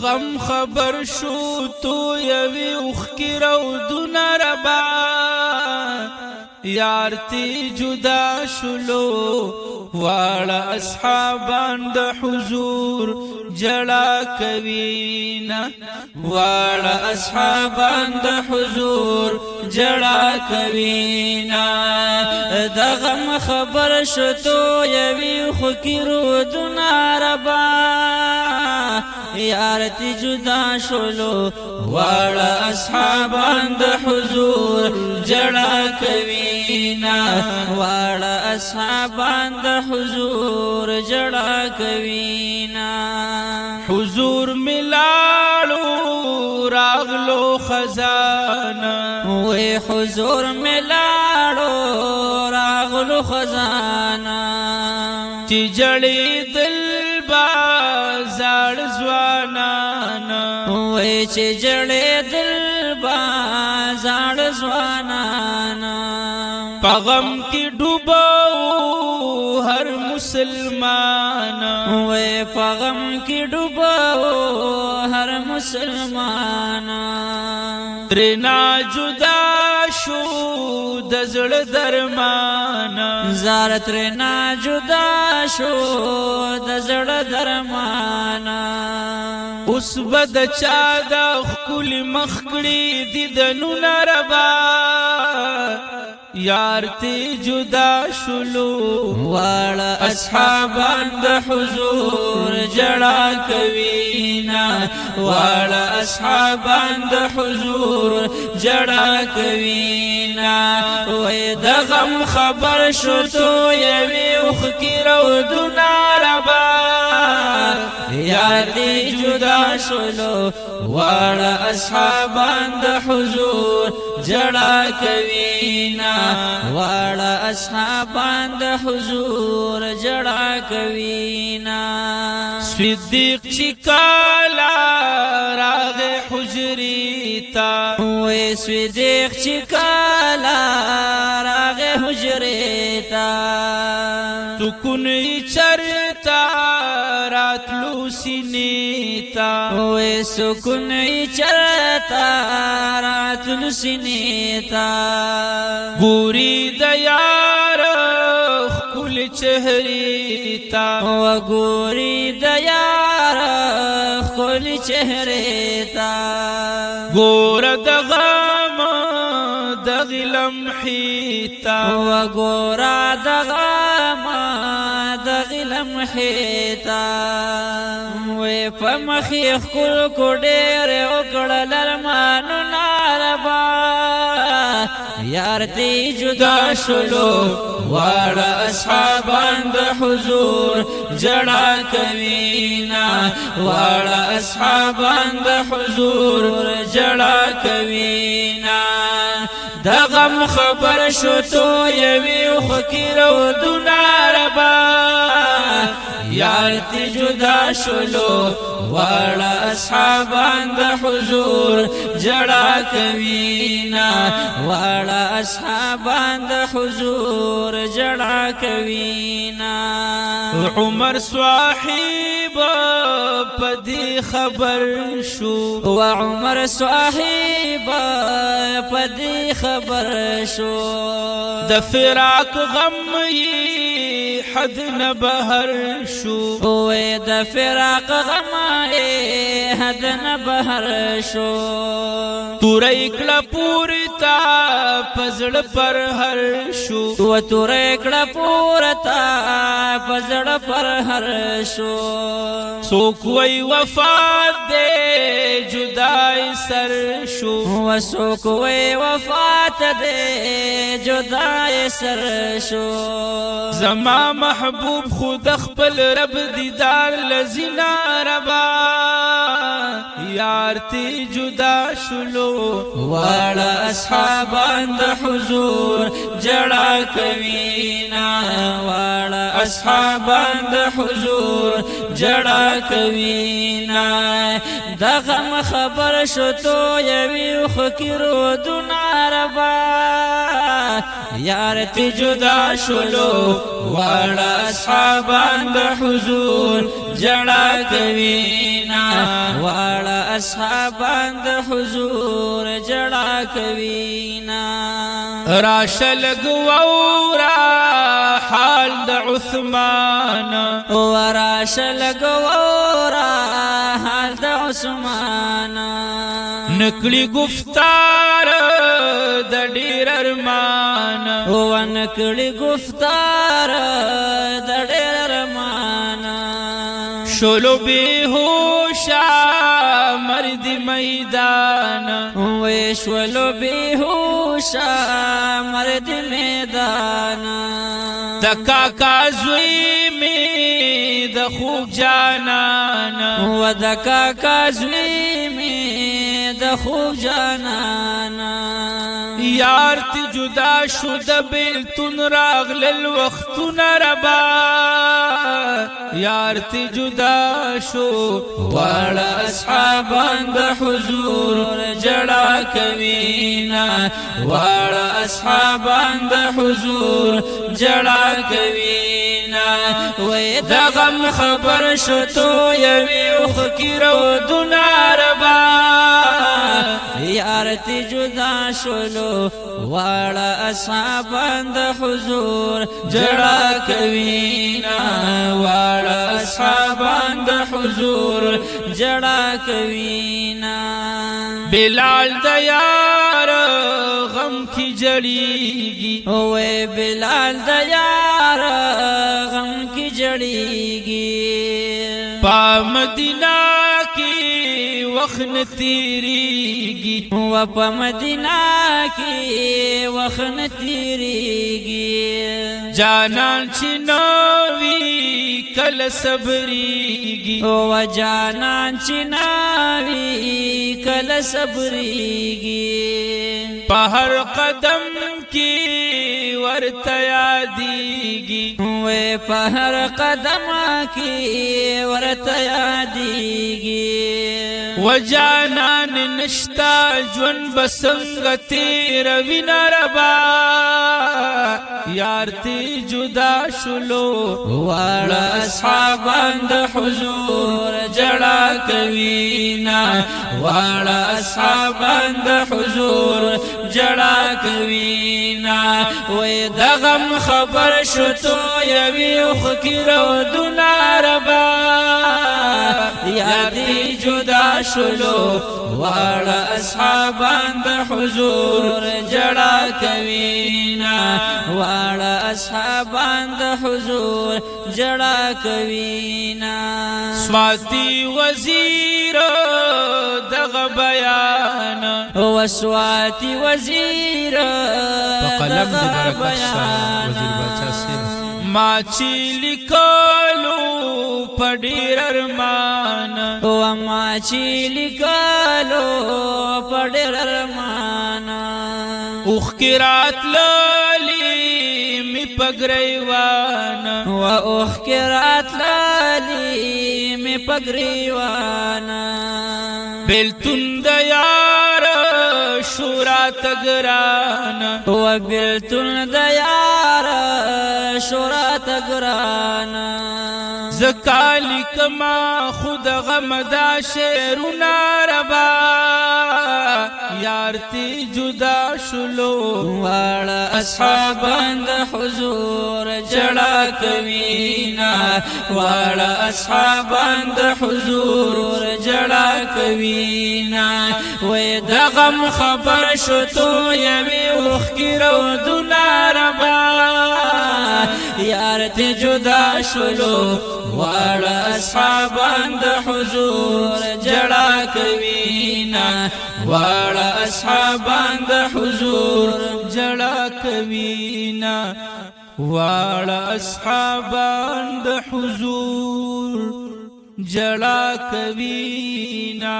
غم خبر شو تو یوی اخکی رودونا ربا یارتی جدا شلو واړه اصحابان د حضور جړا کوینا واړه اصحابان د حضور جړا کوینا د غم خبر شتو یوی اخکی رودونا ربا یارتی جدا شلو واړه اصحابان د حضور جړا کوینا واړه اصحابان د حضور جړا کوینا حضور ملاړو راغلو خزانه وې حضور ملاړو راغلو خزانه چې جړې دل بازار زوانانا وای چې جړې دل بازار زوانانا پغم کی ډوباو هر مسلمان وای پغم کی ډوباو هر مسلمان ترنا جدا شو د زړه درمان زار ترنا جدا شو د زړه درمان اوس بد چا د خپل مخکړي دي د نونه ربا یارتی جدا شلو واړه اصحابان د حضور جړا کوینا واړه اصحابان د حضور جړا کوینا وې د غم خبر شو تو یوی اخکی رودونا ربا یارتی جدا شلو واړه اصحابان د حضور جړا کوینا واړه اصحابان د حضور جړا کوینا صدیق چکالا راغ حجری تا وې صدیق چکالا راغ حجری تا تو کنی چرتا راتلو سینیتا وې سکون چرتا راتلو سینیتا ګوري د یار خپل چهره تا وګوري د یار خپل چهره تا ګور د غم د غلم حیتا وګور د غم د غلم حیتا وې پمخې خپل کو ډېر وکړل ارمانو ناربا یارتی جدا شلو واړه اصحابان د حضور جړا کوینا واړه اصحابان د حضور جړا کوینا د غم خبر شو تو یوی اخکی رودونا ربا یارتی جدا شلو واړه اصحابان د حضور جړا کوینا واړه اصحابان د حضور جړا کوینا عمر صاحب پدی خبر شو وعمر صاحب پدی خبر شو د فراق غم حد نه بهر شو وې د فراق غم حد نه بهر شو تورې کړه پورتا پزړ پر هر شو و تورې کړه پورتا پزړ پر هر شو څوک وې وفات دې جدای سر شو و څوک وې وفات دې جدای سر شو زما محبوب خود خپل رب دیدار لزینا ربا یارتی جدا شلو واړه اصحابان د حضور جړا کوینا واړه اصحابان د حضور جړا کوینا د غم خبر شو تو یوی خکرو دنا ربا یار تی جدا شلو واړه اصحابان د حضور جړا کوینا واړه اصحابان د حضور جړا کوینا راشل گورا حال د عثمان وراشل گورا حال د عثمان نکلی گفتار د ډیر ارمان و نکلی گفتار د ډیر ارمان شلو بیهوشا مرد میدان و شلو بیهوشا مرد میدان دکا کازوی می د خوب جانان و دکا کازوی می د خوب جانان یار تی جدا شو د بیلتون راغل الوختون ربا یار تی جدا شو واړه اصحابان د حضور جړا کوینا واړه اصحابان د حضور جړا کوینا وې د غم خبر شو تو یوي خو کیرو دنار با یار تی جدا شلو واړه اصحابان د حضور جړا کوینا واړه اصحابان د حضور جړا کوینا بلال د یار غم کی جړیږي اوه بلال د یار غم کی جړیږي په مدینہ کی وخن تیریږي و په مدینہ کی وخن تیریږي جانان چنوي کل صبريږي او جانان چنوي کل صبريږي په هر قدم کی ورته یادېږي و په هر قدم کی ورته یادېږي و جانان نشتا جون بسنگ تیر وینا ربا یار تی جدا شلو واړه اصحابان د حضور جړا کوینا واړه اصحابان د حضور جړا کوینا وې د غم خبر شو تو یوي خو کیرو دنار با یار تی جدا شلو واړه اصحابان د حضور جړا کوینا واړه اصحابان د حضور جړا کوینا سواتی وزیر دغه بیان او سواتی وزیر قلم د برکت سره وزیر بچا سیر ما چې لیکلو پډیر ارمان او ما چې لیکلو پډیر ارمان اوخ کرات لالی می پګریوان و اوخ کرات لالی می پګریوان بلتون د یار شورا تګران و بلتون د یار شورا تګران زکالی کما خود غمدا شیرنا ربا یار تی جدا شلو واړه اصحابان د حضور جړا کوینا واړه اصحابان د حضور جړا کوینا وې د غم خبر شو تو یوي وخیرو دنار با یار تی جدا شلو واړه اصحابان د حضور جړا کوینا واړه اصحابان د حضور جړا کوینا واړه اصحابان د حضور جړا کوینا